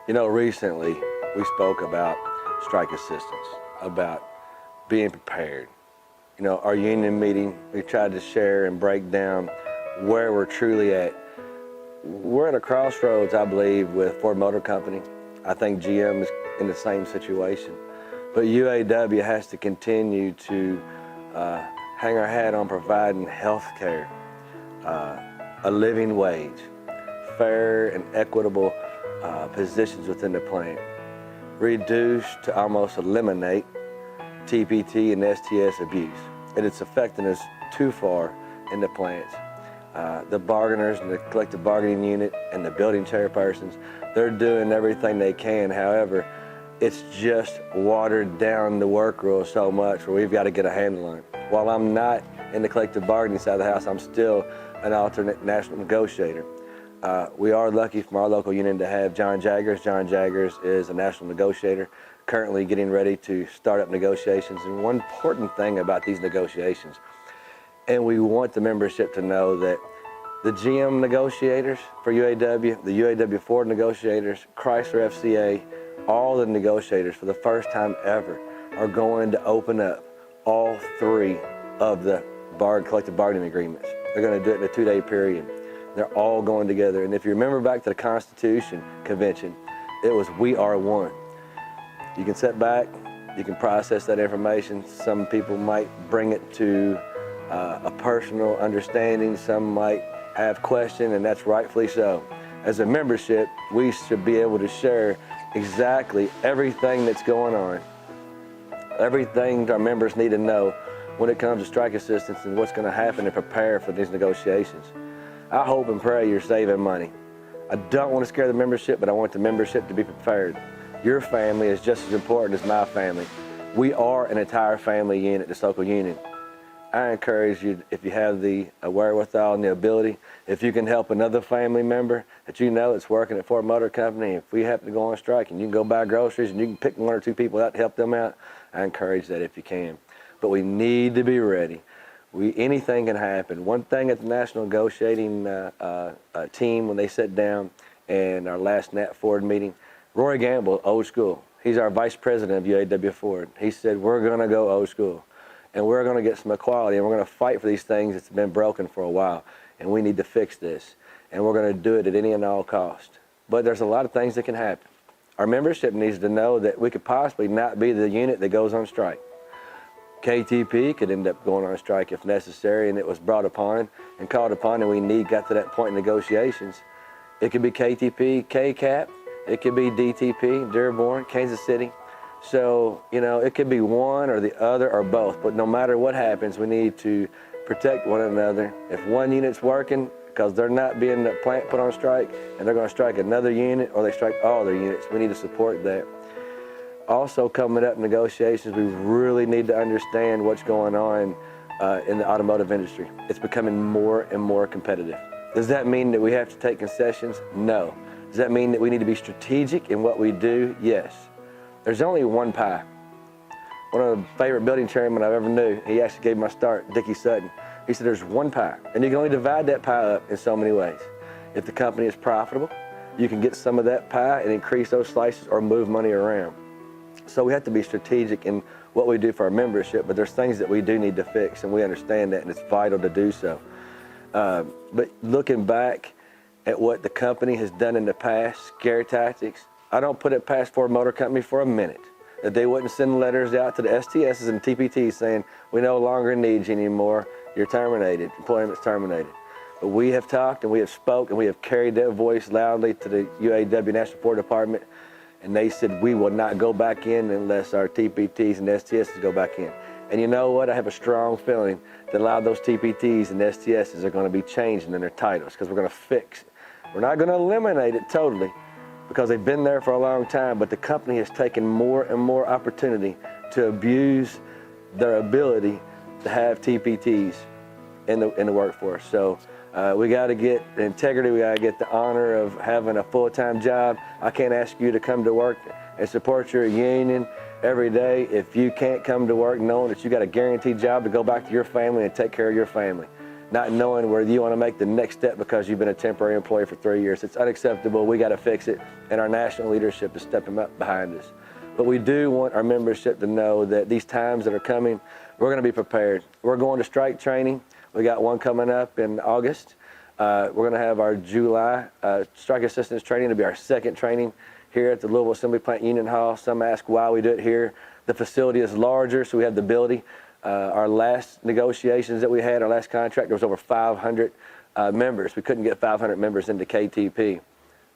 Recently we spoke about strike assistance, about being prepared. Our union meeting, we tried to share and break down where we're truly at. We're at a crossroads, I believe, with Ford Motor Company. I think GM is in the same situation. But UAW has to continue to hang our hat on providing health care, a living wage, fair and equitable positions within the plant, reduce to almost eliminate TPT and STS abuse. And it's affecting us too far in the plants. The bargainers and the collective bargaining unit and the building chairpersons, they're doing everything they can. However, it's just watered down the work rule so much where we've got to get a handle on it. While I'm not in the collective bargaining side of the house, I'm still an alternate national negotiator. We are lucky from our local union to have John Jaggers. John Jaggers is a national negotiator, currently getting ready to start up negotiations. And one important thing about these negotiations, and we want the membership to know that the GM negotiators for UAW, the UAW Ford negotiators, Chrysler FCA, all the negotiators for the first time ever are going to open up all three of the collective bargaining agreements. They're going to do it in a 2-day period. They're all going together. And if you remember back to the Constitution Convention, it was "We are one." You can sit back, you can process that information. Some people might bring it to a personal understanding. Some might have question, and that's rightfully so. As a membership, we should be able to share exactly everything that's going on, everything our members need to know when it comes to strike assistance and what's going to happen to prepare for these negotiations. I hope and pray you're saving money. I don't want to scare the membership, but I want the membership to be prepared. Your family is just as important as my family. We are an entire family unit, this local union. I encourage you, if you have the wherewithal and the ability, if you can help another family member that you know that's working at Ford Motor Company, if we happen to go on strike and you can go buy groceries and you can pick 1 or 2 people out to help them out, I encourage that if you can. But we need to be ready. Anything can happen. One thing at the National Negotiating team, when they sat down in our last Nat Ford meeting, Roy Gamble, old school, he's our vice president of UAW Ford. He said, we're going to go old school. And we're going to get some equality, and we're going to fight for these things that's been broken for a while. And we need to fix this. And we're going to do it at any and all cost. But there's a lot of things that can happen. Our membership needs to know that we could possibly not be the unit that goes on strike. KTP could end up going on strike if necessary, and it was brought upon and called upon, and we got to that point in negotiations. It could be KTP, KCAP. It could be DTP, Dearborn, Kansas City. So, it could be one or the other or both, but no matter what happens, we need to protect one another. If one unit's working because they're not being the plant put on strike and they're going to strike another unit or they strike all their units, we need to support that. Also coming up in negotiations, we really need to understand what's going on in the automotive industry. It's becoming more and more competitive. Does that mean that we have to take concessions? No. Does that mean that we need to be strategic in what we do? Yes. There's only one pie. One of the favorite building chairmen I've ever knew, he actually gave my start, Dickie Sutton. He said there's one pie, and you can only divide that pie up in so many ways. If the company is profitable, you can get some of that pie and increase those slices or move money around. So we have to be strategic in what we do for our membership, but there's things that we do need to fix, and we understand that, and it's vital to do so. But looking back at what the company has done in the past, scare tactics, I don't put it past Ford Motor Company for a minute that they wouldn't send letters out to the STSs and TPTs saying, we no longer need you anymore, you're terminated, employment's terminated. But we have talked and we have spoke and we have carried that voice loudly to the UAW National Ford Department, and they said we will not go back in unless our TPTs and STSs go back in. And you know what? I have a strong feeling that a lot of those TPTs and STSs are going to be changing in their titles because we're going to fix it. We're not going to eliminate it totally, because they've been there for a long time, but the company has taken more and more opportunity to abuse their ability to have TPTs in the workforce. So we got to get the integrity, we got to get the honor of having a full-time job. I can't ask you to come to work and support your union every day if you can't come to work knowing that you got a guaranteed job to go back to your family and take care of your family. not knowing whether you want to make the next step because you've been a temporary employee for 3 years. It's unacceptable. We got to fix it, and our national leadership is stepping up behind us. But we do want our membership to know that these times that are coming, we're going to be prepared. We're going to strike training. We got one coming up in August. We're going to have our July strike assistance training. It'll be our second training here at the Louisville Assembly Plant Union Hall. Some ask why we do it here. The facility is larger, so we have the ability. Our last negotiations that we had, our last contract, there was over 500 members. We couldn't get 500 members into KTP.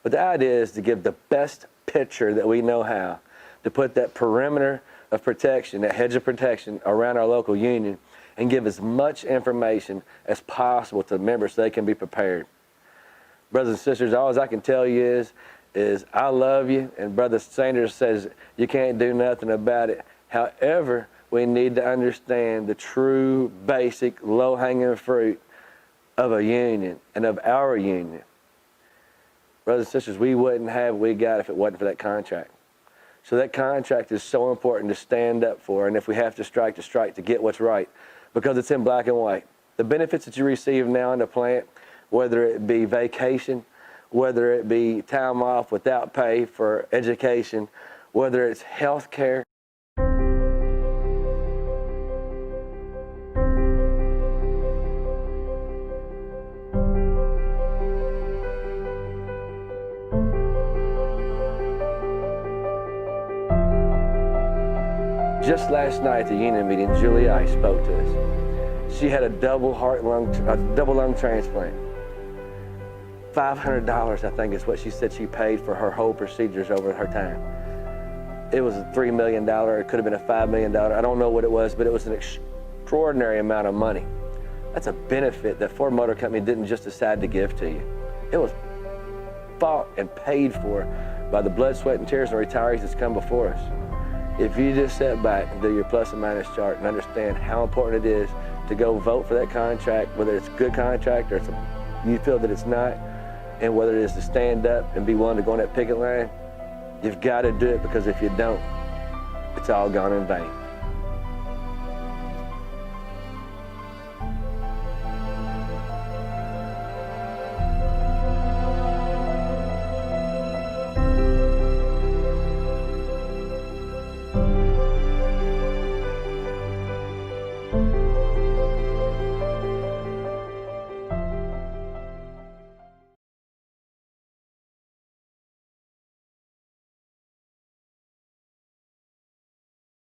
But the idea is to give the best picture that we know how, to put that perimeter of protection, that hedge of protection around our local union, and give as much information as possible to the members so they can be prepared. Brothers and sisters, all I can tell you is I love you, and Brother Sanders says you can't do nothing about it. However, we need to understand the true, basic, low-hanging fruit of a union and of our union. Brothers and sisters, we wouldn't have what we got if it wasn't for that contract. So that contract is so important to stand up for, and if we have to strike, to get what's right, because it's in black and white. The benefits that you receive now in the plant, whether it be vacation, whether it be time off without pay for education, whether it's health care. Just last night at the union meeting, Julie Ice spoke to us. She had a double lung transplant. $500, I think, is what she said she paid for her whole procedures over her time. It was a $3 million, it could have been a $5 million, I don't know what it was, but it was an extraordinary amount of money. That's a benefit that Ford Motor Company didn't just decide to give to you. It was fought and paid for by the blood, sweat, and tears of retirees that's come before us. If you just sit back and do your plus and minus chart and understand how important it is to go vote for that contract, whether it's a good contract or you feel that it's not, and whether it is to stand up and be willing to go on that picket line, you've got to do it, because if you don't, it's all gone in vain.